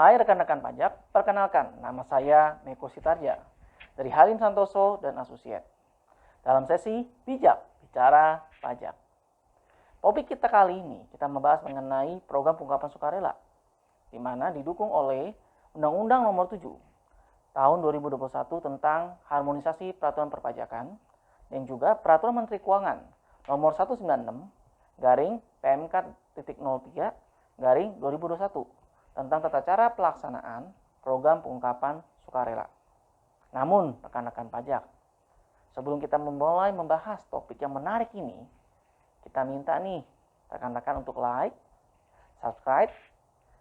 Hai rekan-rekan pajak, perkenalkan nama saya Meko Sitarja dari Halim Santoso dan Asosiat. Dalam sesi Bijak Bicara Pajak. Topik kita kali ini kita membahas mengenai program pengungkapan sukarela, di mana didukung oleh Undang-Undang Nomor 7 Tahun 2021 tentang Harmonisasi Peraturan Perpajakan dan juga Peraturan Menteri Keuangan Nomor 196 garing PMK.03 garing 2021 tentang tata cara pelaksanaan program pengungkapan sukarela. Namun, rekan-rekan pajak, sebelum kita memulai membahas topik yang menarik ini, kita minta nih rekan-rekan untuk like, subscribe,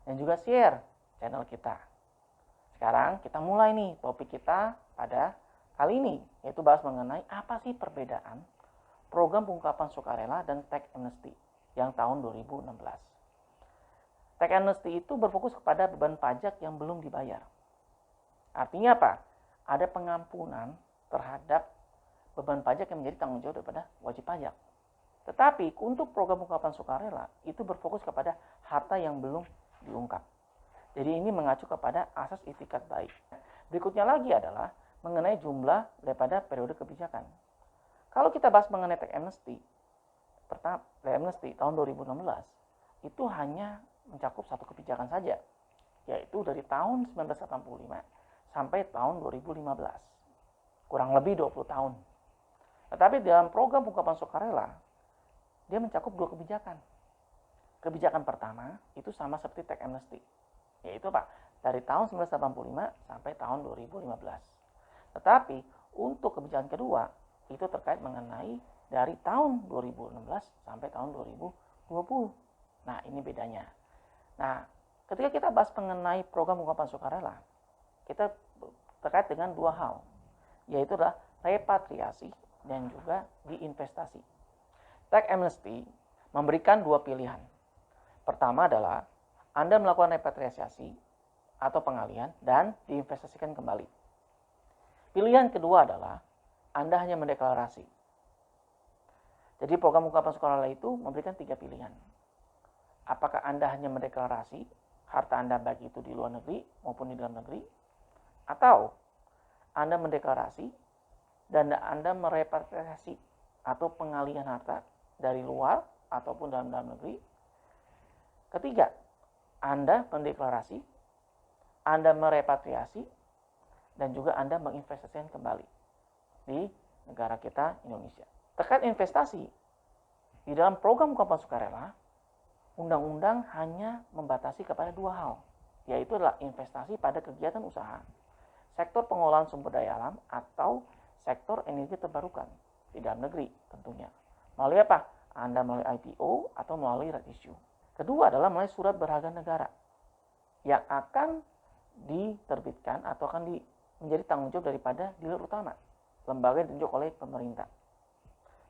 dan juga share channel kita. Sekarang kita mulai nih topik kita pada kali ini, yaitu bahas mengenai apa sih perbedaan program pengungkapan sukarela dan tax amnesty yang tahun 2016. Tax amnesty itu berfokus kepada beban pajak yang belum dibayar. Artinya apa? Ada pengampunan terhadap beban pajak yang menjadi tanggung jawab daripada wajib pajak. Tetapi untuk program pengungkapan sukarela itu berfokus kepada harta yang belum diungkap. Jadi ini mengacu kepada asas itikat baik. Berikutnya lagi adalah mengenai jumlah daripada periode kebijakan. Kalau kita bahas mengenai tax amnesty, tax amnesty tahun 2016 itu hanya mencakup satu kebijakan saja, yaitu dari tahun 1985 sampai tahun 2015. Kurang lebih 20 tahun. Tetapi dalam program pengungkapan sukarela, dia mencakup dua kebijakan. Kebijakan pertama itu sama seperti tax amnesty, yaitu apa? Dari tahun 1985 sampai tahun 2015. Tetapi untuk kebijakan kedua itu terkait mengenai dari tahun 2016 sampai tahun 2020. Nah, ini bedanya. Nah, ketika kita bahas mengenai program pengungkapan sukarela, kita terkait dengan dua hal, yaitu adalah repatriasi dan juga diinvestasi. Tax amnesty memberikan dua pilihan. Pertama adalah Anda melakukan repatriasi atau pengalihan dan diinvestasikan kembali. Pilihan kedua adalah Anda hanya mendeklarasi. Jadi program pengungkapan sukarela itu memberikan tiga pilihan. Apakah Anda hanya mendeklarasi harta Anda baik itu di luar negeri maupun di dalam negeri, atau Anda mendeklarasi dan Anda merepatriasi atau pengalihan harta dari luar ataupun dalam negeri. Ketiga, Anda mendeklarasi, Anda merepatriasi, dan juga Anda menginvestasikan kembali di negara kita Indonesia. Terkait investasi, di dalam program pengungkapan sukarela, undang-undang hanya membatasi kepada dua hal, yaitu adalah investasi pada kegiatan usaha, sektor pengolahan sumber daya alam, atau sektor energi terbarukan di dalam negeri tentunya. Melalui apa? Anda melalui IPO atau melalui right issue. Kedua adalah melalui surat berharga negara yang akan diterbitkan atau akan menjadi tanggung jawab daripada dealer utama, lembaga yang ditunjuk oleh pemerintah.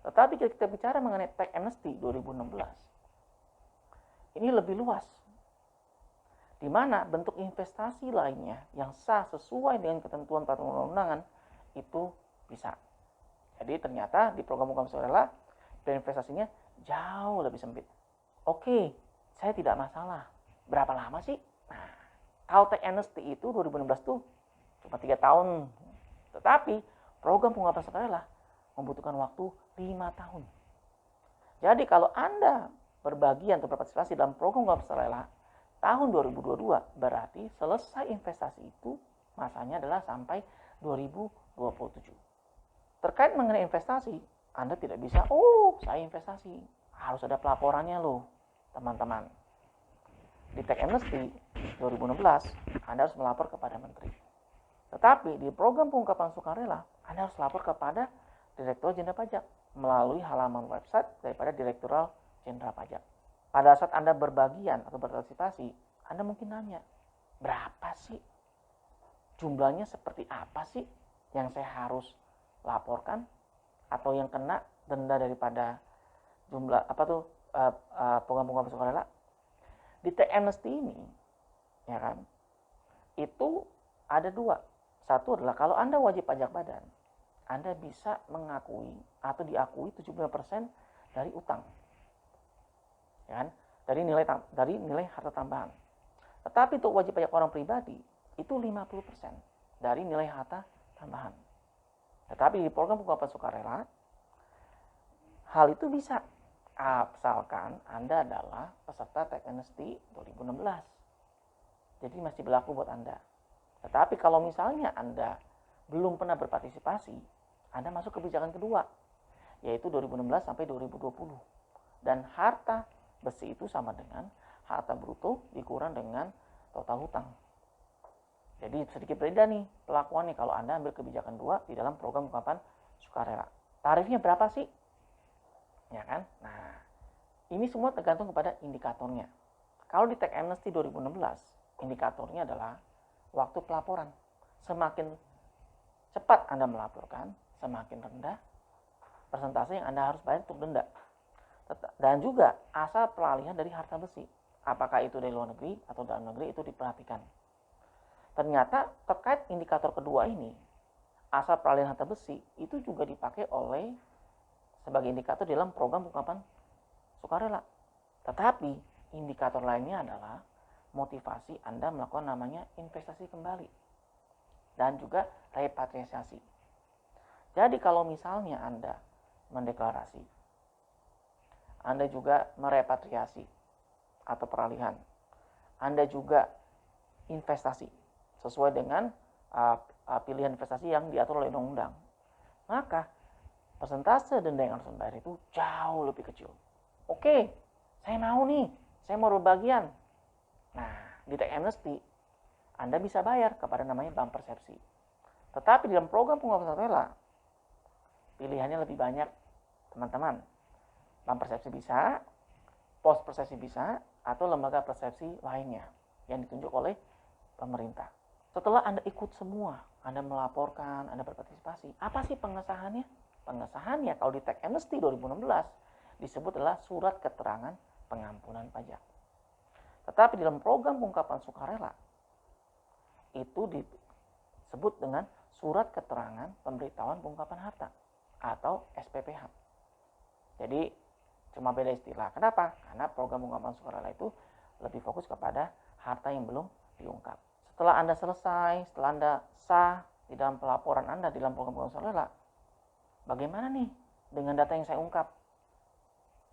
Tetapi kita bicara mengenai tax amnesty 2016, ini lebih luas, di mana bentuk investasi lainnya yang sah sesuai dengan ketentuan perundang-undangan itu bisa. Jadi ternyata di program pengungkapan sukarela investasinya jauh lebih sempit. Oke, saya tidak masalah. Berapa lama sih? Nah, kalau tax amnesty itu 2016 tuh cuma 3 tahun. Tetapi program pengungkapan sukarela membutuhkan waktu 5 tahun. Jadi kalau Anda berbagian atau berpartisipasi dalam program pengungkapan sukarela tahun 2022, berarti selesai investasi itu masanya adalah sampai 2027. Terkait mengenai investasi, Anda tidak bisa, saya investasi, harus ada pelaporannya loh, teman-teman. Di tax amnesty 2016, Anda harus melapor kepada menteri. Tetapi di program pengungkapan sukarela, Anda harus lapor kepada Direktur Jenderal Pajak melalui halaman website daripada Direktorat Jenderal Pajak. Pada saat Anda berbagian atau berpartisipasi, Anda mungkin nanya, berapa sih? Jumlahnya seperti apa sih yang saya harus laporkan atau yang kena denda daripada jumlah program pengungkapan sukarela? Di tax amnesty ini, ya kan, itu ada dua. Satu adalah kalau Anda wajib pajak badan, Anda bisa mengakui atau diakui 75% dari utang, ya kan? Dari nilai harta tambahan. Tetapi untuk wajib pajak orang pribadi itu 50% dari nilai harta tambahan. Tetapi di program pengungkapan sukarela, hal itu bisa asalkan Anda adalah peserta tax amnesty 2016. Jadi masih berlaku buat Anda. Tetapi kalau misalnya Anda belum pernah berpartisipasi, Anda masuk kebijakan kedua, yaitu 2016 sampai 2020. Dan harta besi itu sama dengan harta bruto dikurang dengan total hutang. Jadi sedikit berbeda nih pelakuannya kalau Anda ambil kebijakan 2 di dalam program pengungkapan sukarela. Tarifnya berapa sih? Ya kan? Nah, ini semua tergantung kepada indikatornya. Kalau di tax amnesty 2016, indikatornya adalah waktu pelaporan. Semakin cepat Anda melaporkan, semakin rendah persentase yang Anda harus bayar untuk denda. Dan juga asal peralihan dari harta besi. Apakah itu dari luar negeri atau dalam negeri itu diperhatikan. Ternyata terkait indikator kedua ini, asal peralihan harta besi itu juga dipakai oleh sebagai indikator dalam program pengungkapan sukarela. Tetapi indikator lainnya adalah motivasi Anda melakukan namanya investasi kembali dan juga repatriasi. Jadi kalau misalnya Anda mendeklarasi, Anda juga merepatriasi atau peralihan, Anda juga investasi sesuai dengan pilihan investasi yang diatur oleh undang-undang, maka persentase denda yang harus dibayar itu jauh lebih kecil. Oke, saya mau nih, saya mau berbagian. Nah, di tax amnesty, Anda bisa bayar kepada namanya bank persepsi. Tetapi dalam program pengungkapan sukarela, pilihannya lebih banyak, teman-teman. Bank persepsi bisa, pos persepsi bisa, atau lembaga persepsi lainnya yang ditunjuk oleh pemerintah. Setelah Anda ikut semua, Anda melaporkan, Anda berpartisipasi, apa sih pengesahannya? Pengesahannya kalau di tax amnesty 2016 disebut adalah surat keterangan pengampunan pajak. Tetapi dalam program pengungkapan sukarela itu disebut dengan surat keterangan pemberitahuan pengungkapan harta atau SPPH. Jadi cuma beda istilah. Kenapa? Karena program pengungkapan sukarela itu lebih fokus kepada harta yang belum diungkap. Setelah Anda selesai, setelah Anda sah di dalam pelaporan Anda di dalam program pengungkapan sukarela, bagaimana nih dengan data yang saya ungkap?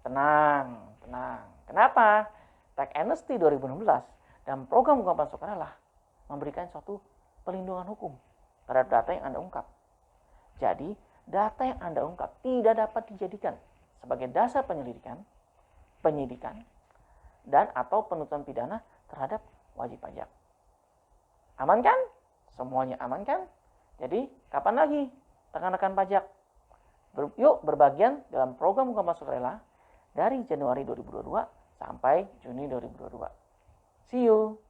Tenang, tenang. Kenapa? Tax amnesty 2016 dan program pengungkapan sukarela memberikan suatu pelindungan hukum terhadap data yang Anda ungkap. Jadi, data yang Anda ungkap tidak dapat dijadikan sebagai dasar penyelidikan, penyidikan, dan atau penuntutan pidana terhadap wajib pajak. Aman kan? Semuanya aman kan? Jadi, kapan lagi rekan-rekan pajak? Yuk berbagian dalam program pengungkapan sukarela dari Januari 2022 sampai Juni 2022. See you!